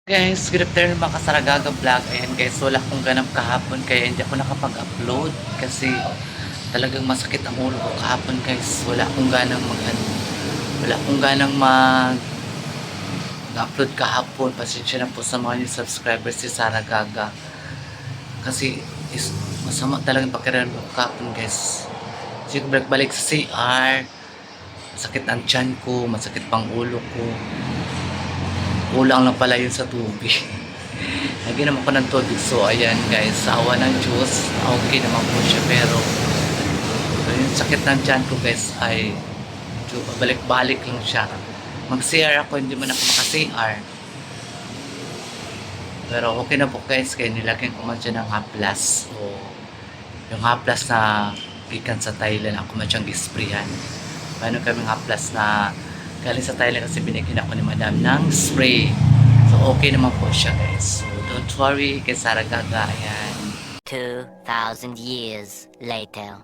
Guys, good afternoon mga kasaragaga vlog. Ayan guys, wala akong ganap kahapon kaya hindi ako nakapag-upload kasi talagang masakit ang ulo ko kahapon guys. Wala akong ganang mag-upload kahapon. Pasensya na po sa mga new subscribers si Sara Gaga. Kasi masama talagang pakiramdam ko kahapon guys. Kasi balik sa CR, masakit ang tiyan ko, masakit pang ulo ko. Kulang lang pala yun sa tubig. Lagyan naman ko ng tubig. So, ayan guys, sa awa ng Diyos, okay naman po siya. Pero, yung sakit ng tiyan ko guys ay balik-balik lang siya. Mag-CR ako, hindi man ako maka-CR. Pero okay na po guys, kaya nilagyan ko man siya ng haplas. So, yung haplas na gikan sa Thailand, ako man siyang gisprayan. Paano kaming haplas na galing sa Thailand kasi binigyan ako ni Madam ng spray. So, okay naman po siya guys. So, don't worry kay Sara Gaga. Ayan. 2,000 years later.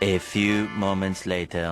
A few moments later.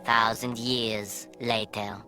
Thousand years later.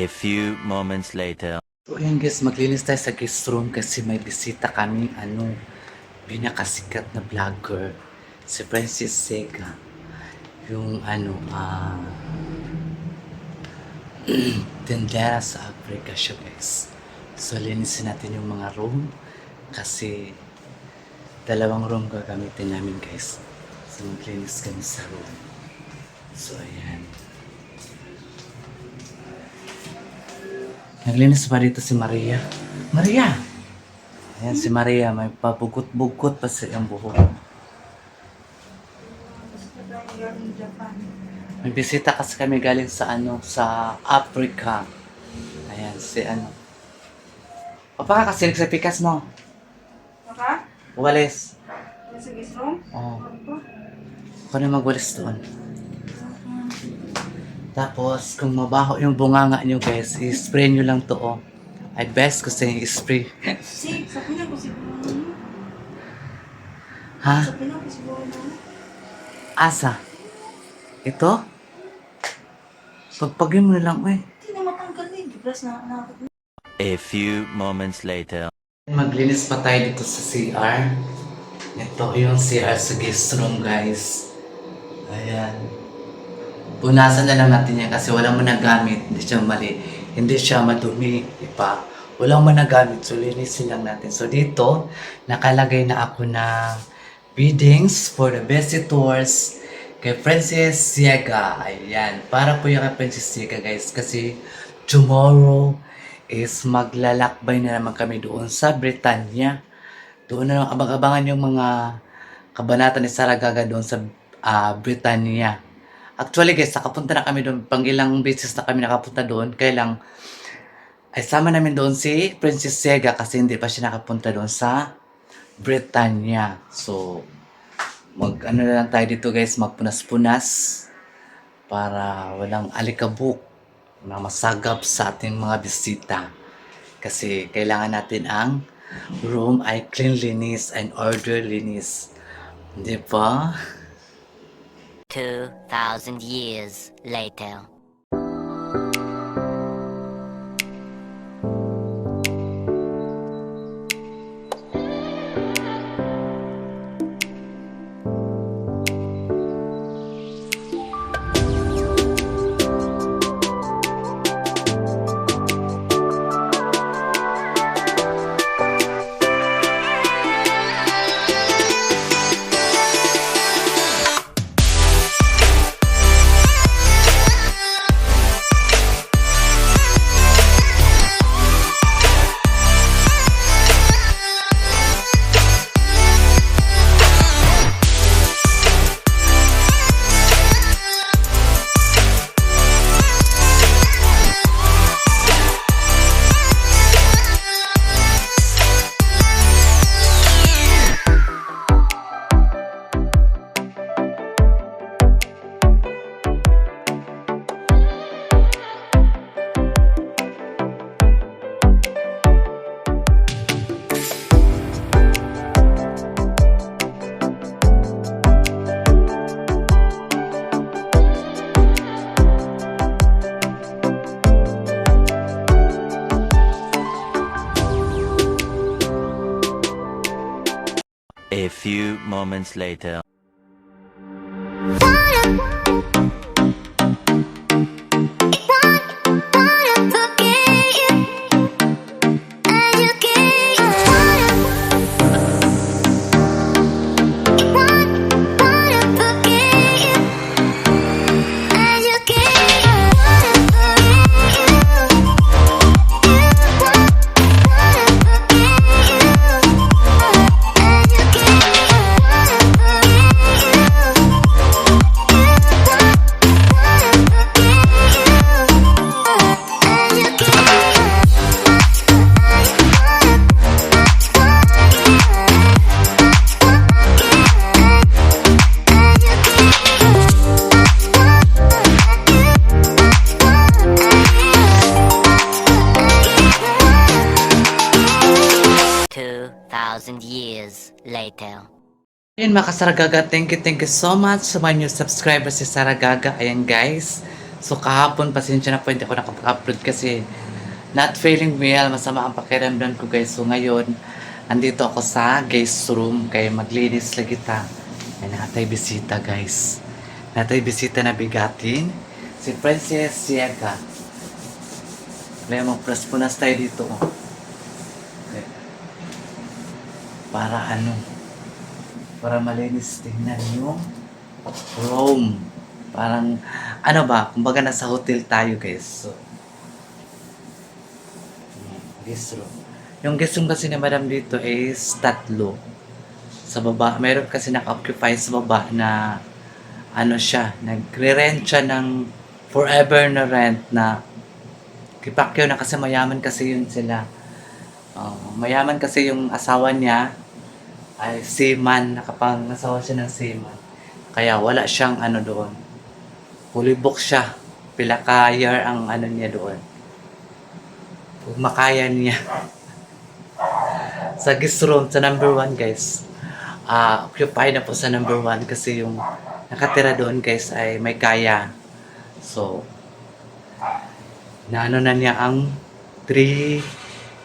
A few moments later. So ayan guys, maglinis tayo sa guest room kasi may bisita kaming pinakasikat na vlogger, si Francis Sega. Yung tendera sa Africa siya guys. So linisin natin yung mga room kasi 2 room gagamitin namin guys. So maglinis kami sa room. So ayan. Naglinis pa dito si Maria. Maria! Ayan si Maria, may pabugot-bugot pa sa iyang buhok. May bisita kasi kami galing sa sa Africa. Ayan, si Papa ka kasi sa pikas mo. Maka? Walis. Nasa guest room? Oo. Ako na magwalis doon. Tapos, kung mabaho yung bunganga nyo guys, i-spray nyo lang to Ay best ko sa i-spray. Si, sa pinan ko siguro na. Ha? Sa pinan ko siguro na. Asa? Ito? Pagpagin mo na lang Hindi na matanggal eh. Gibras na nakakot na. A few moments later. Maglinis pa tayo dito sa CR. Ito yung CR sa guest room guys. Ayan. Punasan na lang natin yan kasi walang managamit. Hindi siya hindi siya madumi. Diba? Walang managamit. So linisin lang natin. So dito, nakalagay na ako ng biddings for the visitors kay Francis Siega. Ayan. Para po yung kay Francis Siega guys. Kasi tomorrow is maglalakbay na naman kami doon sa Britanya. Doon na lang abang-abangan yung mga kabanata ni Saragaga doon sa Britanya. Actually guys, nakapunta na kami doon. Pang ilang beses na kami nakapunta doon. Kaya lang, ay sama namin doon si Princess Sega kasi hindi pa siya nakapunta doon sa Britanya. So, na lang tayo dito guys, magpunas-punas para walang alikabok na masagap sa ating mga bisita. Kasi kailangan natin ang room ay cleanliness and orderliness. Di ba? 2,000 years later. A few moments later. Years later. Ayun mga kasaragaga, thank you so much sa mga new subscribers si Saragaga. Ayan guys, So kahapon, pasensya na po, hindi ako nakapag-upload kasi not feeling well, masama ang pakiramdam ko guys. So ngayon, andito ako sa guest room kaya maglinis lagi ta. Ay natay bisita guys. Natay bisita na bigatin. Si Princess Siega. Kaya magpras-punas tayo dito. Oh. Okay. Para ano? Para malinis tingnan yung room. Parang, ano ba, kumbaga nasa hotel tayo guys. So, guest room. Yung guest room kasi ni madam dito is 3. Sa baba, meron kasi naka-occupy sa baba na ano siya, nagre-rent siya ng forever na rent na kipakyo na kasi mayaman kasi yun sila. Mayaman kasi yung asawa niya ay seaman, nakapangasawa siya ng seaman. Kaya wala siyang ano doon. Fully book siya. Pila ka year ang ano niya doon. Kung makaya niya. Sa guest room, sa number 1 guys. Occupy na po sa number 1 kasi yung nakatira doon guys ay may kaya. So, naano na niya ang 3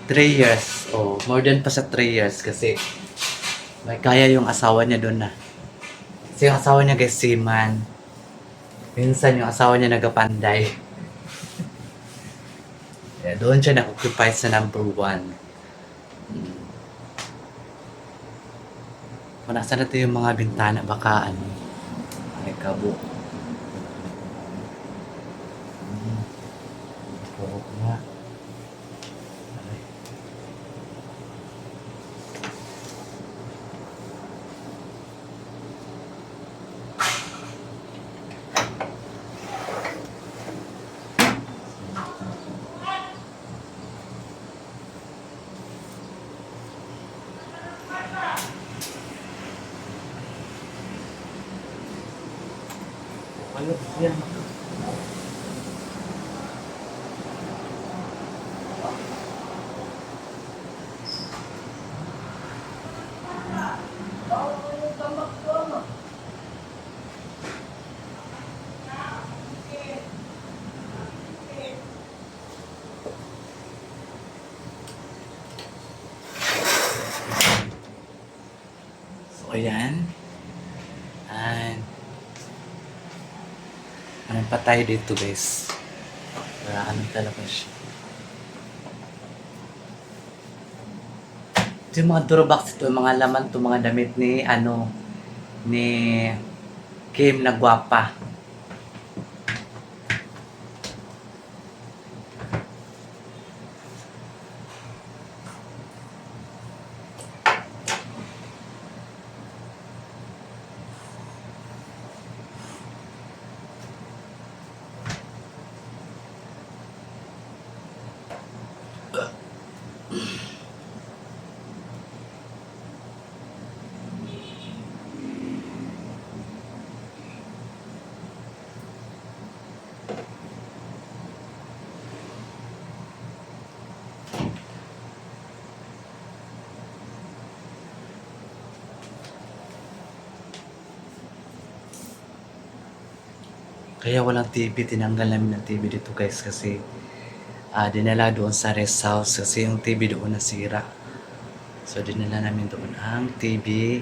years. O, more than pa sa 3 years kasi may kaya yung asawa niya doon na. Kasi yung asawa niya guys, seaman. Minsan yung asawa niya nagapanday. Kaya doon siya na-occupy sa number 1. Kung nasa natin yung mga bintana, baka ano, ay kabo. Kabo nga. Ay. Ano yan? So, ayan. And ano pa tayo dito guys? Para ano talaga siya. Ito yung mga durabox ito, yung mga laman to, mga damit ni ano ni Kim na gwapa. Kaya walang TV, tinanggal namin ng TV dito guys kasi dinala doon sa rest house kasi yung TV doon nasira. So dinala namin doon ang TV